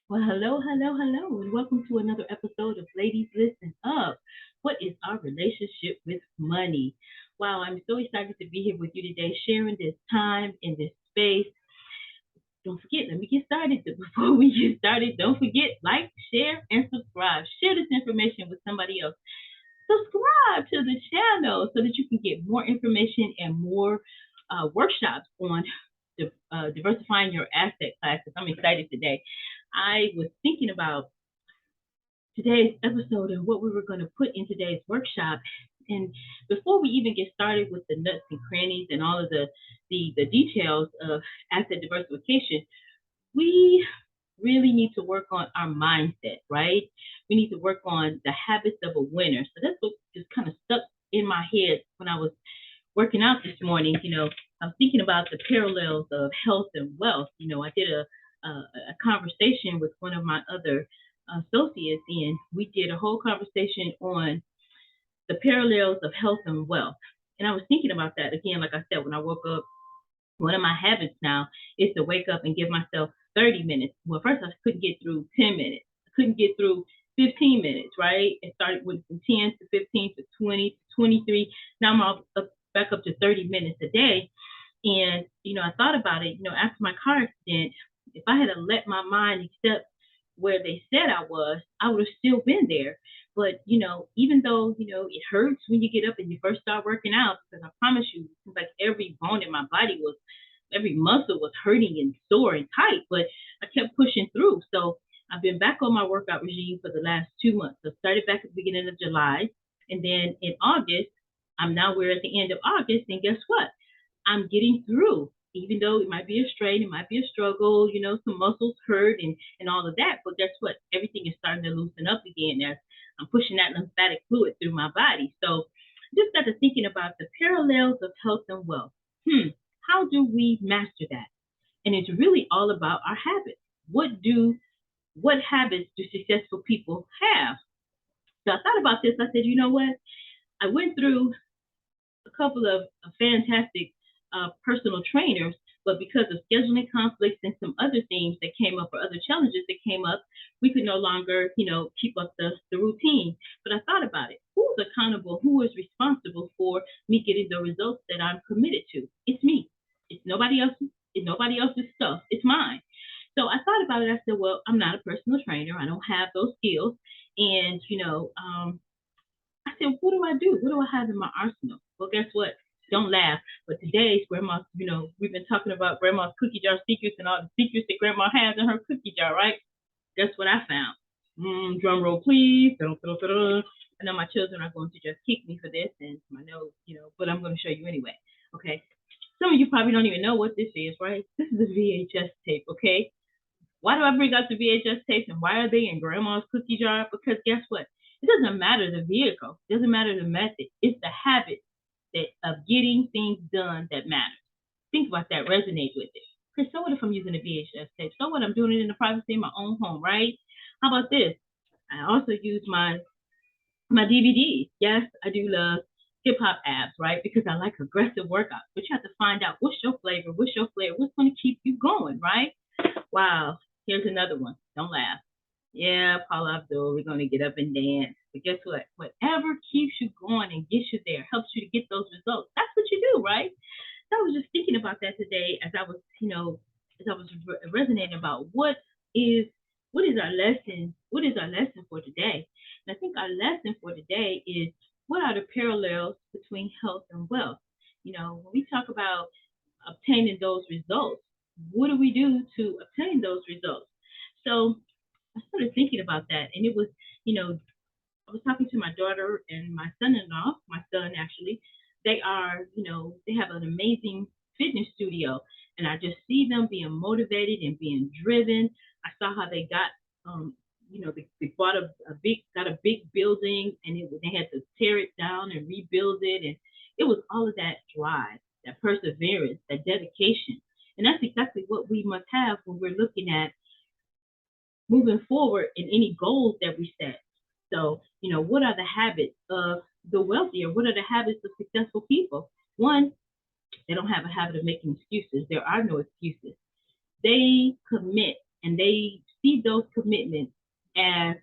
Well, hello, and welcome to another episode of Ladies Listen Up. What is our relationship with money? Wow, I'm so excited to be here with you today, sharing this time in this space. Don't forget, let me get started. Before we get started, don't forget, like, share, and subscribe. Share this information with somebody else. Subscribe to the channel so that you can get more information and more workshops on diversifying your asset classes. I'm excited today. I was thinking about today's episode and what we were going to put in today's workshop. And before we even get started with the nuts and crannies and all of the details of asset diversification, we really need to work on our mindset, right? We need to work on the habits of a winner. So that's what just kind of stuck in my head when I was working out this morning. I'm thinking about the parallels of health and wealth. I did a conversation with one of my other associates, and we did a whole conversation on the parallels of health and wealth. And I was thinking about that again, like I said, when I woke up. One of my habits now is to wake up and give myself 30 minutes. Well, first I couldn't get through 10 minutes. I couldn't get through 15 minutes, right? It started with from 10 to 15 to 20 to 23. Now I'm back up to 30 minutes a day. And, I thought about it, after my car accident, if I had let my mind accept where they said I was, I would have still been there. But, even though, it hurts when you get up and you first start working out, because I promise you, it seems like every bone in my body was, every muscle was hurting and sore and tight, but I kept pushing through. So I've been back on my workout regime for the last 2 months. So I started back at the beginning of July. And then in August, we're at the end of August. And guess what? I'm getting through, even though it might be a strain, it might be a struggle, some muscles hurt and all of that. But guess what? Everything is starting to loosen up again as I'm pushing that lymphatic fluid through my body. So just got to thinking about the parallels of health and wealth. How do we master that? And it's really all about our habits. What habits do successful people have? So I thought about this. I said, you know what? I went through a couple of fantastic personal trainers, but because of scheduling conflicts and some other things that came up or other challenges that came up, we could no longer, keep up the routine. But I thought about it. Who's accountable? Who is responsible for me getting the results that I'm committed to? It's me. It's nobody else's. It's nobody else's stuff. It's mine. So I thought about it. I said, well, I'm not a personal trainer. I don't have those skills. And, I said, what do I do? What do I have in my arsenal? Well, guess what? Don't laugh. But today's grandma's, we've been talking about grandma's cookie jar secrets and all the secrets that grandma has in her cookie jar, right? Guess what I found? Drum roll, please. I know my children are going to just kick me for this, and I know, but I'm going to show you anyway. Okay. Some of you probably don't even know what this is, right? This is a VHS tape, okay? Why do I bring up the VHS tapes and why are they in grandma's cookie jar? Because guess what? It doesn't matter the vehicle. It doesn't matter the method. It's the habit of getting things done that matters. Think about that. Resonate with it. Because so what if I'm using a VHS tape? So what? I'm doing it in the privacy of my own home, right? How about this? I also use my DVDs. Yes, I do love hip hop apps, right? Because I like aggressive workouts. But you have to find out what's your flavor, what's going to keep you going, right? Wow. Here's another one. Don't laugh. Yeah, Paula Abdul, we're going to get up and dance. But guess what? Whatever keeps you going and gets you there, helps you to get those results. That's what you do, right? So I was just thinking about that today as I was, resonating about is what is our lesson? What is our lesson for today? And I think our lesson for today is what are the parallels between health and wealth? When we talk about obtaining those results, what do we do to obtain those results? So I started thinking about that, and it was, I was talking to my daughter and my son-in-law, my son actually. They are, they have an amazing fitness studio, and I just see them being motivated and being driven. I saw how they got, they bought got a big building, and they had to tear it down and rebuild it, and it was all of that drive, that perseverance, that dedication, and that's exactly what we must have when we're looking at moving forward in any goals that we set. So, what are the habits of the wealthy, or what are the habits of successful people? One, they don't have a habit of making excuses. There are no excuses. They commit and they see those commitments as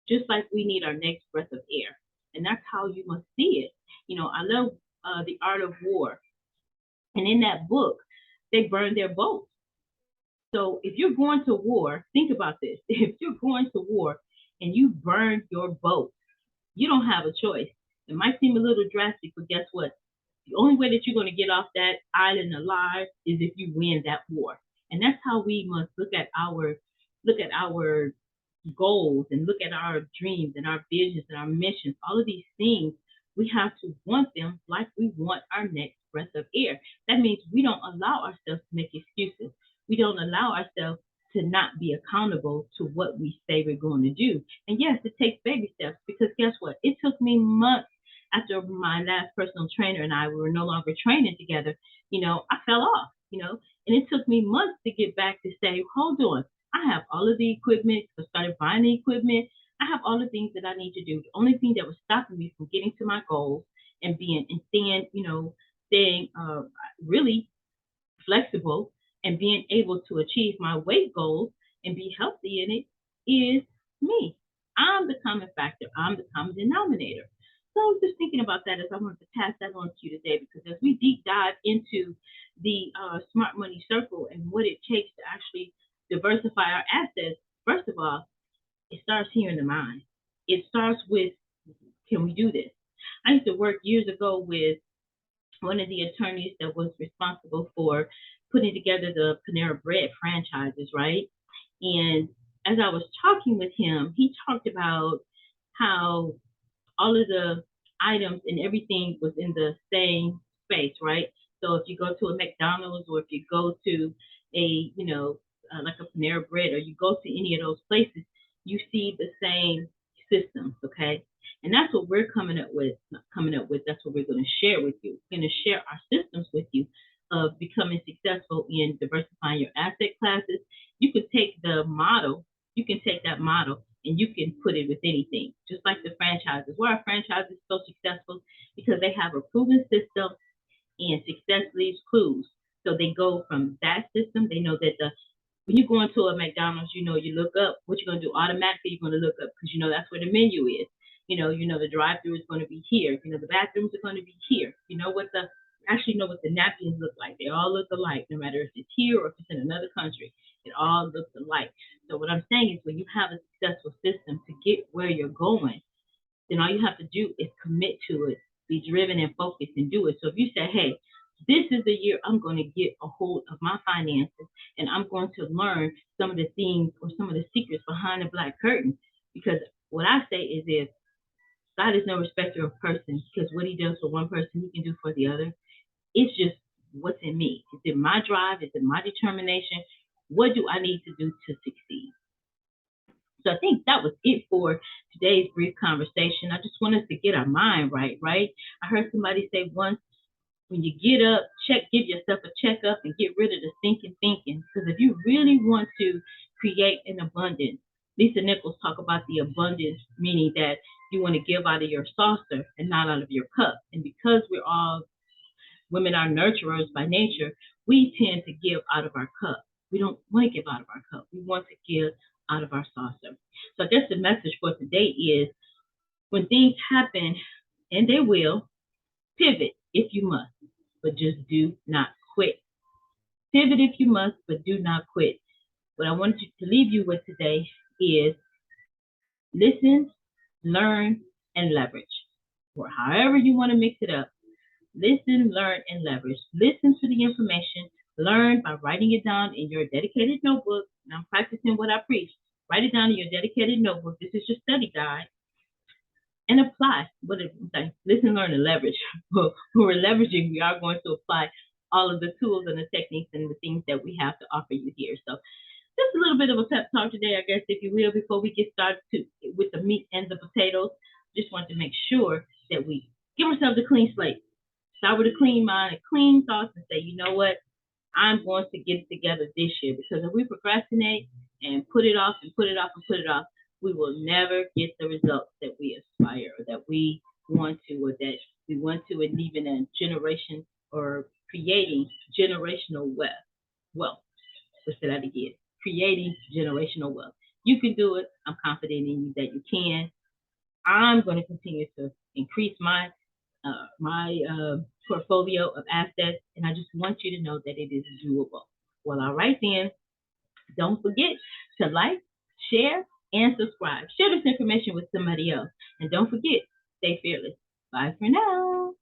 just like we need our next breath of air. And that's how you must see it. I love The Art of War. And in that book, they burned their boats. So if you're going to war, think about this. If you're going to war and you burn your boat, you don't have a choice. It might seem a little drastic, but guess what? The only way that you're going to get off that island alive is if you win that war. And that's how we must look at our goals and look at our dreams and our visions and our missions. All of these things, we have to want them like we want our next breath of air. That means we don't allow ourselves to make excuses. We don't allow ourselves to not be accountable to what we say we're going to do. And yes, it takes baby steps, because guess what? It took me months after my last personal trainer and I were no longer training together. I fell off, and it took me months to get back to say, hold on, I have all of the equipment. I started buying the equipment. I have all the things that I need to do. The only thing that was stopping me from getting to my goals and staying really flexible and being able to achieve my weight goals and be healthy in it is me. I'm the common factor. I'm the common denominator. So I was just thinking about that as I wanted to pass that on to you today, because as we deep dive into the smart money circle and what it takes to actually diversify our assets, first of all, it starts here in the mind. It starts with, can we do this? I used to work years ago with one of the attorneys that was responsible for putting together the Panera Bread franchises, right? And as I was talking with him, he talked about how all of the items and everything was in the same space, right? So if you go to a McDonald's, or if you go to like a Panera Bread, or you go to any of those places, you see the same systems, okay? And that's what we're coming up with. Not coming up with. That's what we're going to share with you. We're going to share our systems with you of becoming successful in diversifying your asset classes. You can take the model. You can take that model and you can put it with anything, just like the franchises. Why are franchises so successful? Because they have a proven system, and success leaves clues. So they go from that system. They know that when you go into a McDonald's, you look up what you're going to do automatically. You're going to look up because that's where the menu is. The drive-through is going to be here. The bathrooms are going to be here. Know what the napkins look like. They all look alike, no matter if it's here or if it's in another country. It all looks alike. So what I'm saying is, when you have a successful system to get where you're going, then all you have to do is commit to it, be driven and focused and do it. So if you say, hey, this is the year I'm going to get a hold of my finances, and I'm going to learn some of the things or some of the secrets behind the black curtain. Because what I say is this: God is no respecter of persons, because what he does for one person, he can do for the other. It's just what's in me. It's in my drive. It's in my determination. What do I need to do to succeed? So I think that was it for today's brief conversation. I just want us to get our mind right, right? I heard somebody say once, when you get up, give yourself a checkup and get rid of the thinking. Because if you really want to create an abundance, Lisa Nichols talk about the abundance, meaning that you want to give out of your saucer and not out of your cup. And because we're all women are nurturers by nature, we tend to give out of our cup. We don't want to give out of our cup. We want to give out of our saucer. So I guess the message for today is, when things happen, and they will, pivot if you must, but just do not quit. Pivot if you must, but do not quit. What I wanted to leave you with today is listen, learn, and leverage. Or however you want to mix it up. Listen, learn, and leverage. Listen to the information. Learn by writing it down in your dedicated notebook. And I'm practicing what I preach. Write it down in your dedicated notebook. This is your study guide. And apply. Listen, learn, and leverage. When we're leveraging, we are going to apply all of the tools and the techniques and the things that we have to offer you here. So just a little bit of a pep talk today, I guess, if you will, before we get started with the meat and the potatoes. Just want to make sure that we give ourselves a clean slate. Start with a clean mind and clean thoughts and say, you know what? I'm going to get it together this year. Because if we procrastinate and put it off and put it off and put it off, we will never get the results that we aspire or that we want to, or that we want to, and even a generation or creating generational wealth. Let's say that again. creating generational wealth. You can do it. I'm confident in you that you can. I'm going to continue to increase my portfolio of assets, and I just want you to know that it is doable. Well, all right then. Don't forget to like, share, and subscribe. Share this information with somebody else, and don't forget, stay fearless. Bye for now.